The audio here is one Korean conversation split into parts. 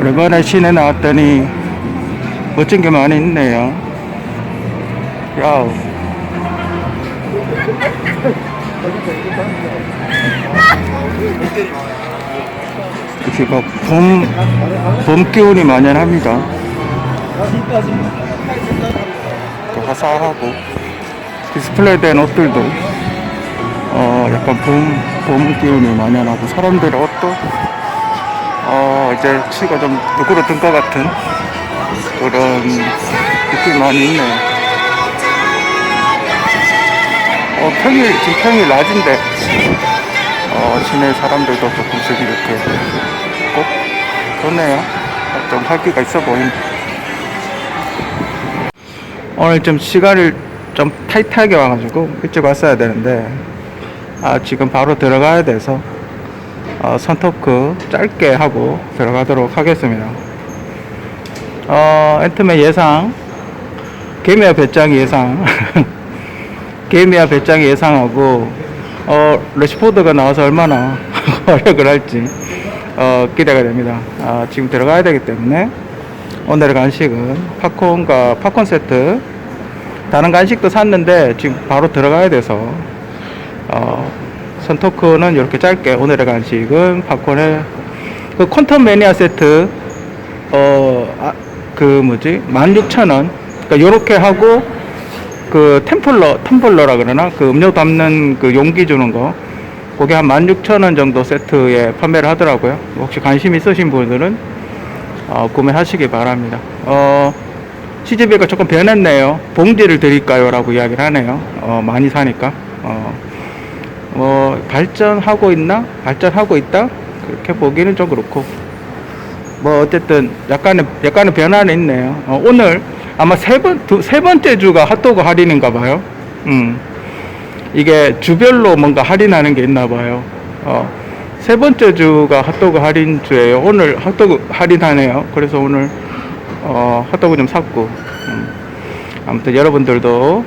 오랜만에 시내 나왔더니 멋진 게 많이 있네요. 야우. 여기가 봄 기운이 만연합니다. 또 화사하고 디스플레이 된 옷들도 약간 봄 기운이 만연하고 사람들의 옷도 이제 치가 좀 누그러든 것 같은 그런 느낌이 많이 있네요. 지금 평일 낮인데 시내 사람들도 조금씩 이렇게 꼭 좋네요. 좀 활기가 있어 보이네. 오늘 좀 시간을 좀 타이트하게 와가지고 일찍 왔어야 되는데 지금 바로 들어가야 돼서 선토크 짧게 하고 들어가도록 하겠습니다. 앤트맨 예상, 개미와 배짱이 예상 개미와 배짱이 예상하고 레시포드가 나와서 얼마나 활약을 할지 기대가 됩니다. 지금 들어가야 되기 때문에 오늘의 간식은 팝콘 세트, 다른 간식도 샀는데 지금 바로 들어가야 돼서 선토크는 이렇게 짧게, 오늘의 간식은 팝콘에 그 퀀텀 매니아 세트 16,000원, 그러니까 요렇게 하고 그 텀블러라 그러나 그 음료 담는 그 용기 주는 거, 그게 한 16,000원 정도 세트에 판매를 하더라고요. 혹시 관심 있으신 분들은 구매하시기 바랍니다. CGV가 조금 변했네요. 봉지를 드릴까요? 라고 이야기를 하네요. 많이 사니까. 발전하고 있다? 그렇게 보기는 좀 그렇고. 어쨌든 약간의 변화는 있네요. 오늘 아마 세 번째 주가 핫도그 할인인가 봐요. 이게 주별로 뭔가 할인하는 게 있나 봐요. 세 번째 주가 핫도그 할인 주예요. 오늘 핫도그 할인하네요. 그래서 오늘 핫도그 좀 샀고, 아무튼 여러분들도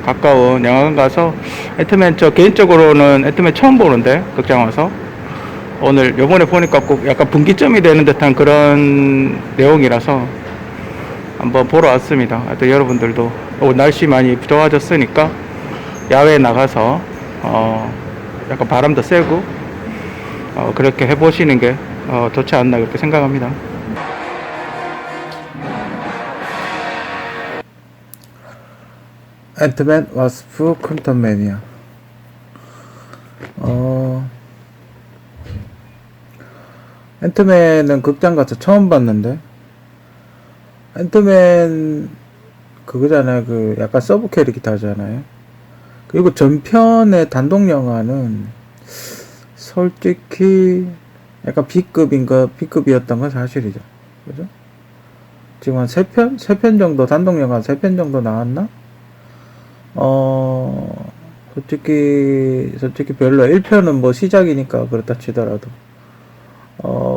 가까운 영화관 가서 앤트맨, 저 개인적으로는 앤트맨 처음 보는데 극장 와서 오늘 요번에 보니까 꼭 약간 분기점이 되는 듯한 그런 내용이라서 한번 보러 왔습니다. 하여튼 여러분들도 날씨 많이 좋아졌으니까 야외에 나가서 약간 바람도 쐬고 그렇게 해보시는 게 좋지 않나 그렇게 생각합니다. 앤트맨 와스프 퀀텀 매니아. 앤트맨은 극장 가서 처음 봤는데, 앤트맨 그거잖아요. 그 약간 서브 캐릭터잖아요. 그리고 전편의 단독 영화는 솔직히 약간 B급이었던 건 사실이죠. 그죠? 지금 한 3편 정도, 단독 영화 3편 정도 나왔나? 솔직히 별로. 1편은 뭐 시작이니까 그렇다 치더라도.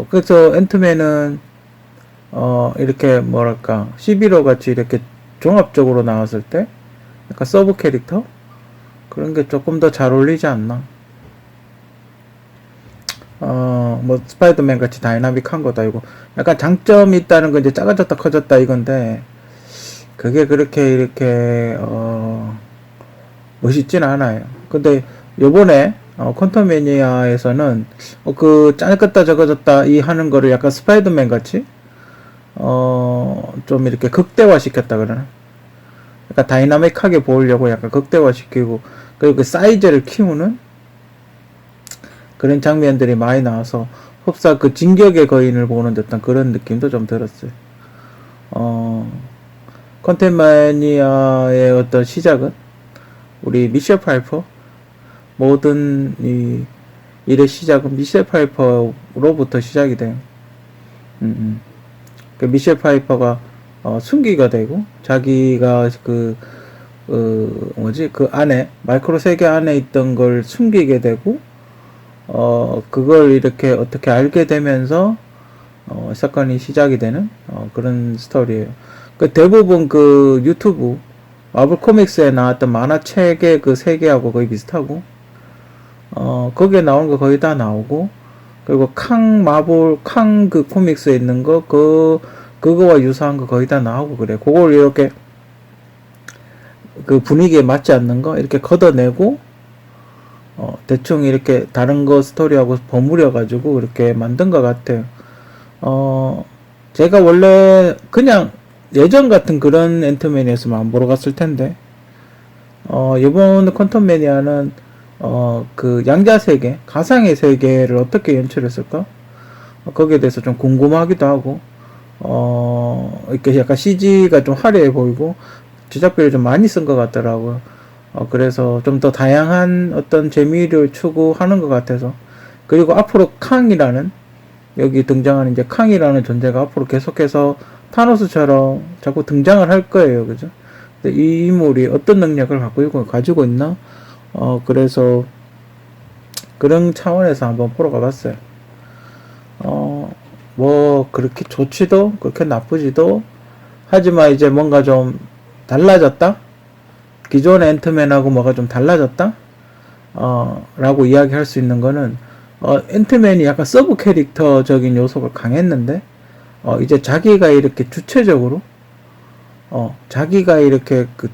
그래서 앤트맨은 이렇게 뭐랄까 11호 같이 이렇게 종합적으로 나왔을 때 약간 서브 캐릭터 그런 게 조금 더 잘 어울리지 않나. 스파이더맨 같이 다이나믹한 것도 아니고, 약간 장점이 있다는 건 이제 작아졌다 커졌다 이건데, 그게 그렇게 이렇게 멋있진 않아요. 근데 요번에 퀀텀 매니아에서는 그 짜졌다 적어졌다 이 하는 거를 약간 스파이더맨 같이 좀 이렇게 극대화 시켰다 그러나, 약간 다이나믹하게 보이려고 약간 극대화 시키고, 그리고 그 사이즈를 키우는 그런 장면들이 많이 나와서 흡사 그 진격의 거인을 보는 듯한 그런 느낌도 좀 들었어요. 퀀텀 매니아의 어떤 시작은 우리 미셸 파이퍼, 모든 이 일의 시작은 미셸 파이퍼로부터 시작이 돼요. 그 미셸 파이퍼가 순기가 되고, 자기가 그 안에, 마이크로 세계 안에 있던 걸 숨기게 되고, 그걸 이렇게 어떻게 알게 되면서 사건이 시작이 되는 그런 스토리예요. 그 대부분 그 유튜브 마블 코믹스에 나왔던 만화책의 그 세계하고 거의 비슷하고, 거기에 나오는 거 거의 다 나오고, 그리고 캉 그 코믹스에 있는 거, 그거와 유사한 거 거의 다 나오고 그래. 그걸 이렇게 그 분위기에 맞지 않는 거 이렇게 걷어내고, 대충 이렇게 다른 거 스토리하고 버무려가지고 이렇게 만든 것 같아요. 제가 원래 그냥 예전 같은 그런 앤트맨이었으면 안 보러 갔을 텐데, 이번 퀀텀 매니아는, 그 양자 세계, 가상의 세계를 어떻게 연출했을까? 거기에 대해서 좀 궁금하기도 하고, 이렇게 약간 CG가 좀 화려해 보이고, 제작비를 좀 많이 쓴 것 같더라고요. 그래서 좀 더 다양한 어떤 재미를 추구하는 것 같아서. 그리고 앞으로 캉이라는, 여기 등장하는 이제 캉이라는 존재가 앞으로 계속해서 타노스처럼 자꾸 등장을 할 거예요. 그죠? 근데 이 인물이 어떤 능력을 가지고 있나? 그래서 그런 차원에서 한번 보러 가봤어요. 뭐 그렇게 좋지도 그렇게 나쁘지도 하지만 이제 뭔가 좀 달라졌다? 기존의 앤트맨하고 뭐가 좀 달라졌다? 라고 이야기할 수 있는 거는, 앤트맨이 약간 서브 캐릭터적인 요소가 강했는데, 이제 자기가 이렇게 주체적으로, 자기가 이렇게 그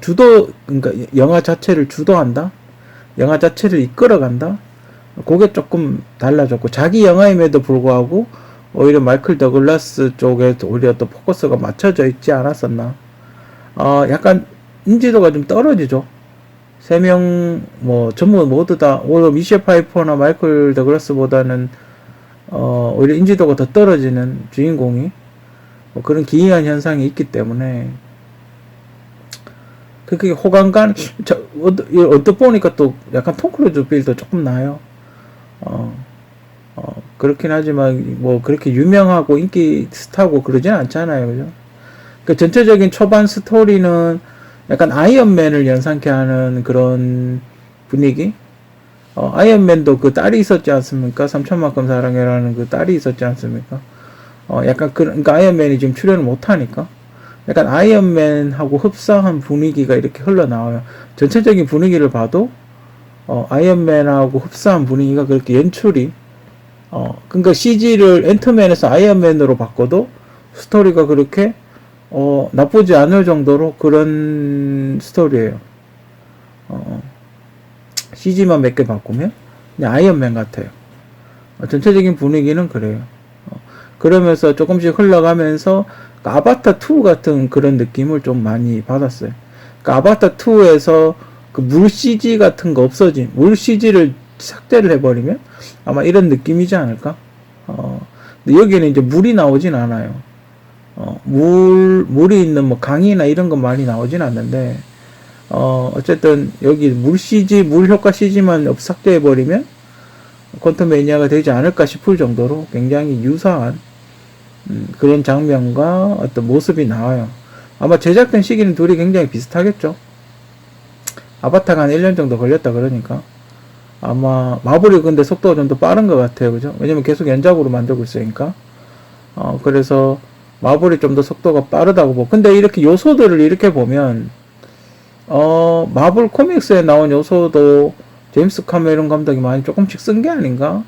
그러니까 영화 자체를 주도한다? 영화 자체를 이끌어간다? 그게 조금 달라졌고, 자기 영화임에도 불구하고, 오히려 마이클 더글라스 쪽에 오히려 또 포커스가 맞춰져 있지 않았었나. 약간 인지도가 좀 떨어지죠. 세 명, 전부 모두 다, 오히려 미셸 파이퍼나 마이클 더글라스보다는, 오히려 인지도가 더 떨어지는 주인공이, 그런 기이한 현상이 있기 때문에, 그게 호감간, 언뜻 보니까 또 약간 톰 크루즈 빌도 조금 나요. 그렇긴 하지만, 그렇게 유명하고 인기 스타고 그러진 않잖아요. 그죠? 그 전체적인 초반 스토리는 약간 아이언맨을 연상케 하는 그런 분위기? 아이언맨도 그 딸이 있었지 않습니까? 3천만큼 사랑해라는 그 딸이 있었지 않습니까? 약간 그러니까 아이언맨이 지금 출연을 못하니까 약간 아이언맨하고 흡사한 분위기가 이렇게 흘러나와요. 전체적인 분위기를 봐도 아이언맨하고 흡사한 분위기가 그렇게 연출이, 그러니까 CG를 앤트맨에서 아이언맨으로 바꿔도 스토리가 그렇게 나쁘지 않을 정도로 그런 스토리예요. CG만 몇 개 바꾸면 그냥 아이언맨 같아요. 전체적인 분위기는 그래요. 그러면서 조금씩 흘러가면서 아바타 2 같은 그런 느낌을 좀 많이 받았어요. 아바타 2에서 그 물 CG 같은 거 물 CG를 삭제를 해버리면 아마 이런 느낌이지 않을까? 근데 여기는 이제 물이 나오진 않아요. 물이 있는 강이나 이런 건 많이 나오진 않는데, 어쨌든 여기 물 CG, 물 효과 CG만 삭제해버리면 퀀텀 매니아가 되지 않을까 싶을 정도로 굉장히 유사한 그런 장면과 어떤 모습이 나와요. 아마 제작된 시기는 둘이 굉장히 비슷하겠죠. 아바타가 한 1년 정도 걸렸다 그러니까 아마 마블이 근데 속도가 좀 더 빠른 것 같아요. 그죠? 왜냐면 계속 연작으로 만들고 있으니까. 그래서 마블이 좀 더 속도가 빠르다고 보고. 근데 이렇게 요소들을 이렇게 보면, 마블 코믹스에 나온 요소도 제임스 카메론 감독이 많이 조금씩 쓴 게 아닌가?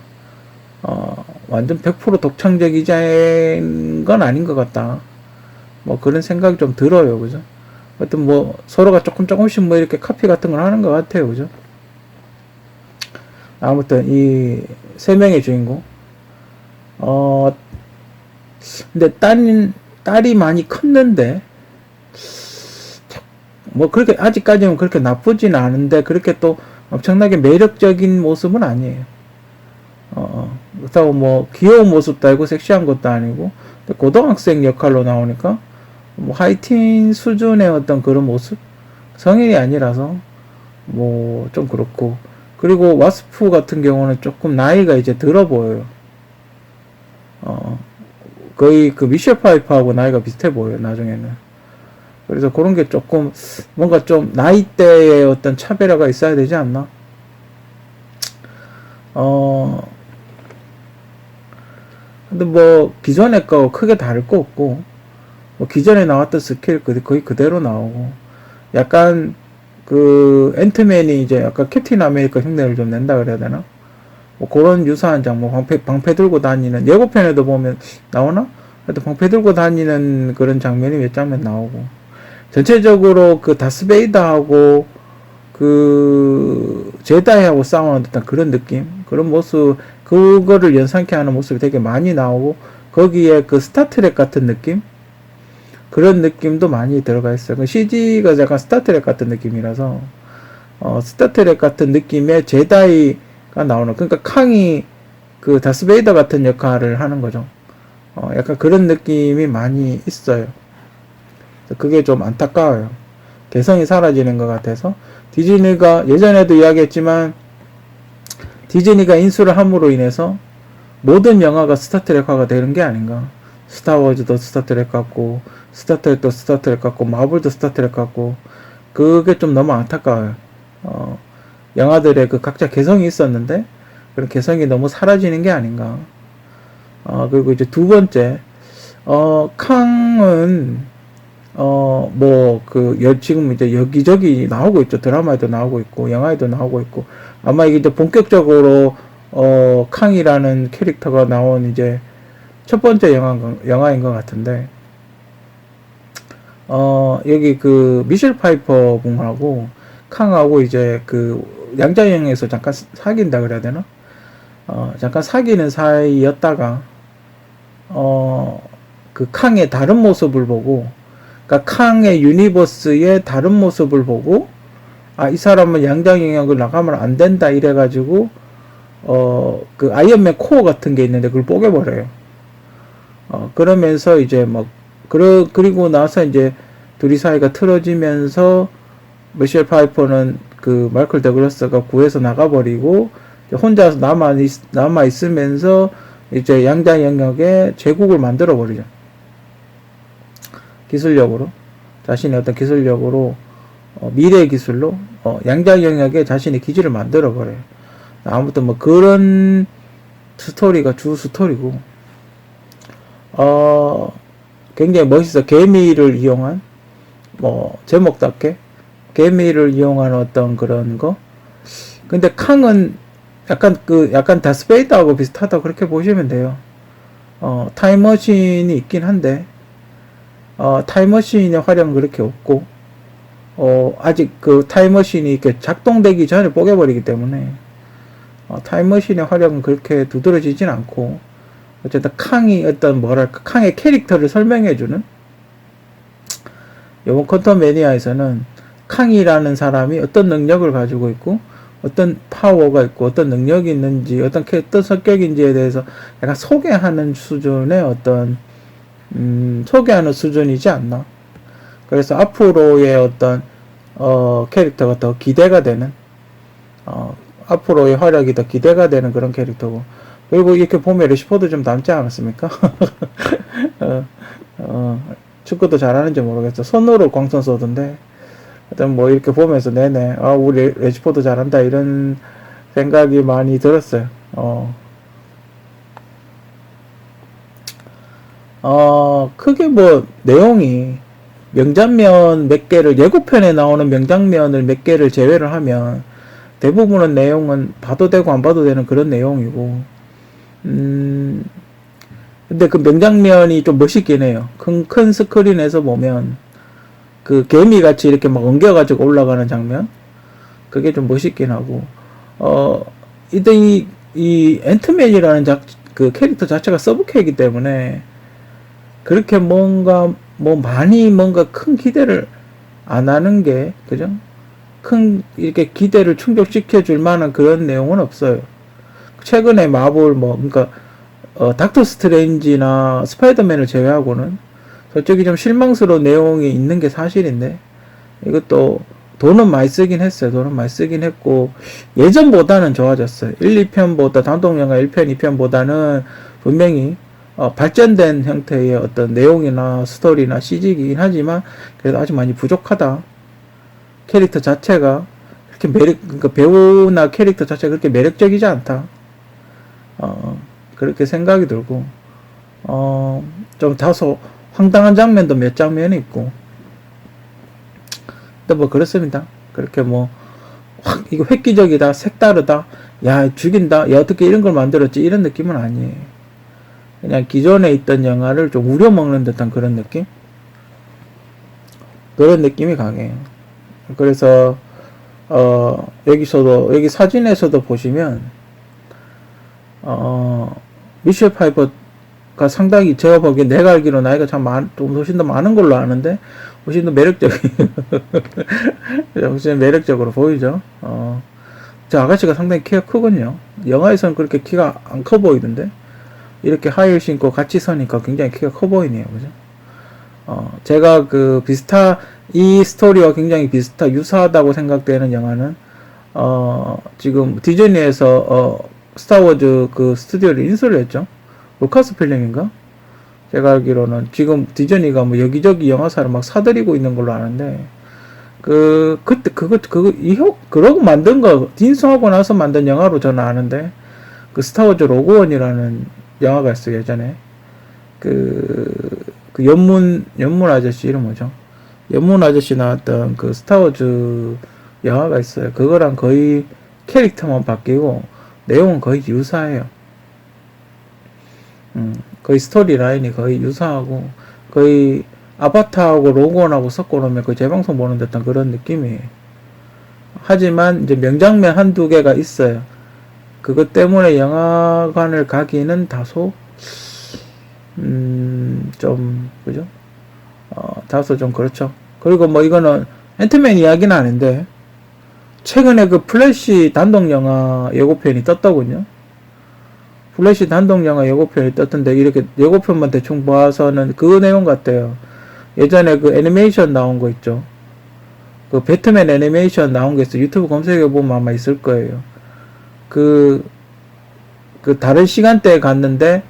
완전 100% 독창적이자인 건 아닌 것 같다. 그런 생각이 좀 들어요. 그죠? 하여튼 서로가 조금씩 이렇게 카피 같은 걸 하는 것 같아요. 그죠? 아무튼, 이, 세 명의 주인공. 근데 딸이 많이 컸는데, 그렇게, 아직까지는 그렇게 나쁘진 않은데, 그렇게 또 엄청나게 매력적인 모습은 아니에요. 그렇다고 귀여운 모습도 아니고, 섹시한 것도 아니고, 고등학생 역할로 나오니까, 하이틴 수준의 어떤 그런 모습? 성인이 아니라서, 좀 그렇고. 그리고 와스프 같은 경우는 조금 나이가 이제 들어 보여요. 거의 그 미셸 파이퍼하고 나이가 비슷해 보여요, 나중에는. 그래서 그런 게 조금, 뭔가 좀 나이대의 어떤 차별화가 있어야 되지 않나? 근데 기존에 거 크게 다를 거 없고, 기존에 나왔던 스킬 거의 그대로 나오고, 약간, 그, 앤트맨이 이제 약간 캡틴 아메리카 흉내를 좀 낸다 그래야 되나? 뭐 그런 유사한 장면, 방패 들고 다니는, 예고편에도 보면 나오나? 하여튼 방패 들고 다니는 그런 장면이 몇 장면 나오고, 전체적으로 그 다스베이더하고 그 제다이하고 싸우는 듯한 그런 느낌, 그런 모습, 그거를 연상케 하는 모습이 되게 많이 나오고, 거기에 그 스타트렉 같은 느낌, 그런 느낌도 많이 들어가 있어요. 그 CG가 약간 스타트렉 같은 느낌이라서 스타트렉 같은 느낌의 제다이가 나오는, 그러니까 캉이 그 다스베이더 같은 역할을 하는 거죠. 약간 그런 느낌이 많이 있어요. 그게 좀 안타까워요. 개성이 사라지는 것 같아서. 디즈니가 예전에도 이야기했지만 디즈니가 인수를 함으로 인해서 모든 영화가 스타트rek화가 되는 게 아닌가. 스타워즈도 스타트렉 같고, 스타트rek도 스타트렉 같고, 마블도 스타트렉 같고, 그게 좀 너무 안타까워요. 영화들의 그 각자 개성이 있었는데 그런 개성이 너무 사라지는 게 아닌가. 그리고 이제 두 번째, 캉은 지금 이제 여기저기 나오고 있죠. 드라마에도 나오고 있고, 영화에도 나오고 있고, 아마 이게 이제 본격적으로, 캉이라는 캐릭터가 나온 이제 첫 번째 영화인 것 같은데, 여기 그 미셸 파이퍼 분하고 캉하고 이제 그 양자역에서 잠깐 사귄다 그래야 되나? 잠깐 사귀는 사이였다가, 그 캉의 다른 모습을 보고, 그러니까 캉의 유니버스의 다른 모습을 보고, 이 사람은 양자 영역을 나가면 안 된다 이래가지고 그 아이언맨 코어 같은 게 있는데 그걸 뽀개버려요. 그러면서 이제 그리고 나서 이제 둘이 사이가 틀어지면서 미셸 파이퍼는 그 마이클 더글라스가 구해서 나가버리고 혼자 남아 있으면서 이제 양자 영역에 제국을 만들어 버리죠. 기술력으로, 자신의 어떤 기술력으로, 미래 기술로 양자 영역에 자신의 기지를 만들어 버려요. 아무튼 그런 스토리가 주 스토리고, 굉장히 멋있어. 개미를 이용한, 제목답게 개미를 이용한 어떤 그런 거. 근데 캉은 약간 다스베이더하고 비슷하다고 그렇게 보시면 돼요. 타임머신이 있긴 한데, 타임머신의 활용은 그렇게 없고, 아직 그 타임머신이 이렇게 작동되기 전에 뽀개버리기 때문에, 타임머신의 활용은 그렇게 두드러지진 않고, 어쨌든 캉이 캉의 캐릭터를 설명해주는, 이번 퀀텀 매니아에서는 캉이라는 사람이 어떤 능력을 가지고 있고, 어떤 파워가 있고, 어떤 능력이 있는지, 어떤 성격인지에 대해서 약간 소개하는 수준의 소개하는 수준이지 않나. 그래서 앞으로의 어떤 캐릭터가 더 기대가 되는, 앞으로의 활약이 더 기대가 되는 그런 캐릭터고, 그리고 이렇게 보면 레시포드 좀 닮지 않았습니까? 축구도 잘하는지 모르겠어. 손으로 광선 쏘던데, 하여튼 이렇게 보면서 내내 우리 레시포드 잘한다 이런 생각이 많이 들었어요. 크게 내용이 명장면 몇 개를, 예고편에 나오는 명장면을 몇 개를 제외를 하면 대부분의 내용은 봐도 되고 안 봐도 되는 그런 내용이고, 근데 그 명장면이 좀 멋있긴 해요. 큰 스크린에서 보면 그 개미같이 이렇게 엉겨가지고 올라가는 장면, 그게 좀 멋있긴 하고, 일단 이 앤트맨이라는 그 캐릭터 자체가 서브캐이기 때문에 그렇게 많이 큰 기대를 안 하는 게, 그죠? 이렇게 기대를 충족시켜 줄 만한 그런 내용은 없어요. 최근에 마블, 그러니까, 닥터 스트레인지나 스파이더맨을 제외하고는 솔직히 좀 실망스러운 내용이 있는 게 사실인데, 이것도 돈은 많이 쓰긴 했어요. 돈은 많이 쓰긴 했고, 예전보다는 좋아졌어요. 1, 2편보다, 단독영화 1편, 2편보다는 분명히 발전된 형태의 어떤 내용이나 스토리나 CG이긴 하지만 그래도 아직 많이 부족하다. 캐릭터 자체가 그렇게 그러니까 배우나 캐릭터 자체가 그렇게 매력적이지 않다. 그렇게 생각이 들고, 좀 다소 황당한 장면도 몇 장면이 있고, 근데 그렇습니다. 그렇게 이거 획기적이다, 색다르다, 야, 죽인다? 야, 어떻게 이런 걸 만들었지? 이런 느낌은 아니에요. 그냥 기존에 있던 영화를 좀 우려먹는 듯한 그런 느낌? 그런 느낌이 강해요. 그래서, 여기 사진에서도 보시면, 미셸 파이퍼가 상당히 제가 보기엔 내가 알기로 나이가 좀 훨씬 더 많은 걸로 아는데, 훨씬 더 훨씬 매력적으로 보이죠? 저 아가씨가 상당히 키가 크거든요. 영화에서는 그렇게 키가 안 커 보이던데, 이렇게 하이힐 신고 같이 서니까 굉장히 키가 커 보이네요. 그죠? 제가 이 스토리와 굉장히 유사하다고 생각되는 영화는, 지금 디즈니에서, 스타워즈 그 스튜디오를 인수를 했죠. 루카스 필름인가? 제가 알기로는 지금 디즈니가 뭐 여기저기 영화사를 막 사들이고 있는 걸로 아는데, 그러고 만든 거, 인수하고 나서 만든 영화로 저는 아는데, 그 스타워즈 로그원이라는 영화가 있어요, 예전에. 연문 아저씨 이름 뭐죠? 연문 아저씨 나왔던 그 스타워즈 영화가 있어요. 그거랑 거의 캐릭터만 바뀌고, 내용은 거의 유사해요. 거의 스토리 라인이 거의 유사하고, 거의 아바타하고 로그원하고 섞어놓으면 거의 재방송 보는 듯한 그런 느낌이에요. 하지만 이제 명장면 한두 개가 있어요. 그것 때문에 영화관을 가기는 다소 그죠? 다소 좀 그렇죠. 그리고 뭐 이거는 앤트맨 이야기는 아닌데, 최근에 그 플래시 단독 영화 예고편이 떴더군요. 플래시 단독 영화 예고편이 떴던데, 이렇게 예고편만 대충 봐서는 그 내용 같아요. 예전에 그 애니메이션 나온 거 있죠. 그 배트맨 애니메이션 나온 게 있어. 유튜브 검색해보면 아마 있을 거예요. 다른 시간대에 갔는데,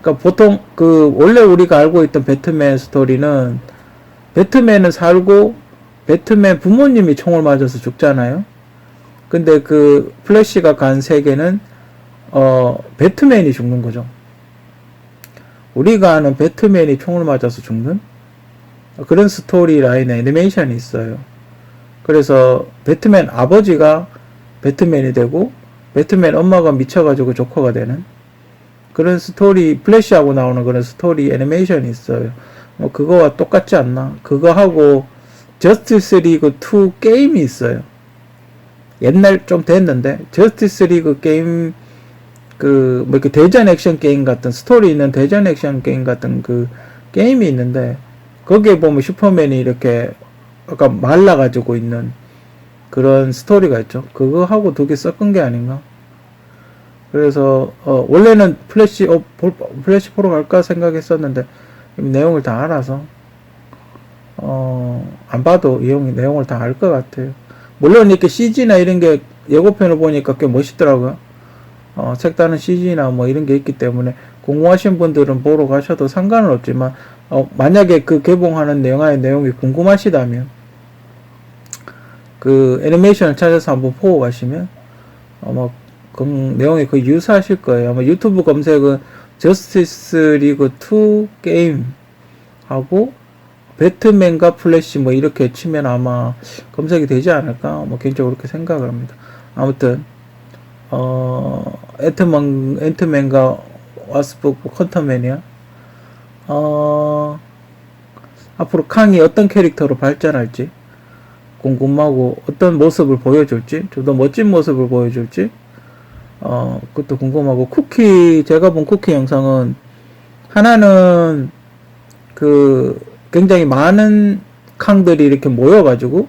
그니까 보통 원래 우리가 알고 있던 배트맨 스토리는, 배트맨은 살고 배트맨 부모님이 총을 맞아서 죽잖아요. 근데 그 플래시가 간 세계는 배트맨이 죽는 거죠. 우리가 아는 배트맨이 총을 맞아서 죽는 그런 스토리 라인의 애니메이션이 있어요. 그래서 배트맨 아버지가 배트맨이 되고, 배트맨 엄마가 미쳐가지고 조커가 되는 그런 스토리, 플래시하고 나오는 그런 스토리 애니메이션이 있어요. 뭐 그거와 똑같지 않나? 그거하고 저스티스 리그 2 게임이 있어요. 옛날 좀 됐는데, 저스티스 리그 게임, 뭐 이렇게 대전 액션 게임 같은, 스토리 있는 대전 액션 게임 같은 그 게임이 있는데, 거기에 보면 슈퍼맨이 이렇게 약간 말라가지고 있는 그런 스토리가 있죠. 그거하고 두 개 섞은 게 아닌가? 그래서, 원래는 플래시 보러 갈까 생각했었는데, 내용을 다 알아서, 안 봐도 내용을 다 알 것 같아요. 물론 이렇게 CG나 이런 게 예고편을 보니까 꽤 멋있더라고요. 색다른 CG나 뭐 이런 게 있기 때문에 궁금하신 분들은 보러 가셔도 상관은 없지만, 만약에 그 개봉하는 영화의 내용이 궁금하시다면, 그 애니메이션을 찾아서 한번 보고 가시면, 그 내용이 거의 유사하실 거예요. 아마 유튜브 검색은 저스티스 리그 2 게임 하고 배트맨과 플래시 뭐 이렇게 치면 아마 검색이 되지 않을까, 뭐 개인적으로 그렇게 생각을 합니다. 아무튼 앤트맨과 와스프 쿼터맨이야. 앞으로 캉이 어떤 캐릭터로 발전할지 궁금하고, 어떤 모습을 보여줄지, 좀 더 멋진 모습을 보여줄지, 그것도 궁금하고, 제가 본 쿠키 영상은, 하나는, 굉장히 많은 캉들이 이렇게 모여가지고,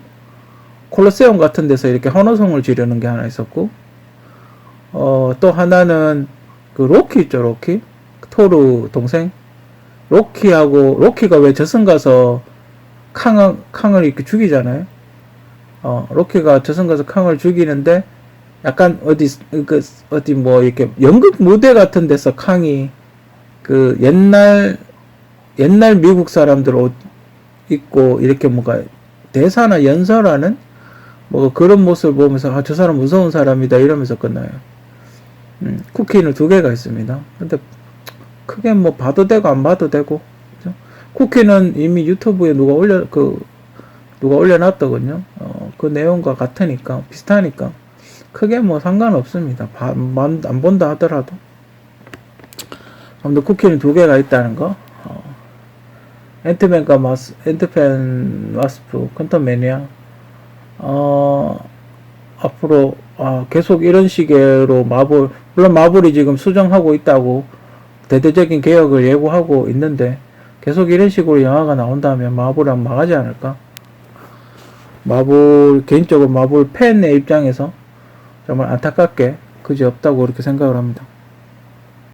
콜로세움 같은 데서 이렇게 헌호성을 지르는 게 하나 있었고, 또 하나는, 로키 있죠, 로키? 토르 동생? 로키가 왜 저승 가서 캉을 이렇게 죽이잖아요? 로키가 저승 가서 캉을 죽이는데, 약간 어디 뭐 이렇게 연극 무대 같은 데서 캉이 옛날 미국 사람들 옷 입고 이렇게 뭔가 대사나 연설하는 뭐 그런 모습을 보면서, 저 사람 무서운 사람이다 이러면서 끝나요. 쿠키는 2개가 있습니다. 근데 크게 뭐 봐도 되고 안 봐도 되고, 그죠? 쿠키는 이미 유튜브에 누가 올려놨더군요. 그 내용과 비슷하니까 크게 뭐 상관없습니다. 안 본다 하더라도. 아무튼 쿠키는 2개가 있다는 거. 앤트맨 와스프, 퀀텀 매니아. 앞으로, 계속 이런 식으로 물론 마블이 지금 수정하고 있다고 대대적인 개혁을 예고하고 있는데, 계속 이런 식으로 영화가 나온다면 마블은 망하지 않을까? 개인적으로 마블 팬의 입장에서 정말 안타깝게 그지없다고 그렇게 생각을 합니다.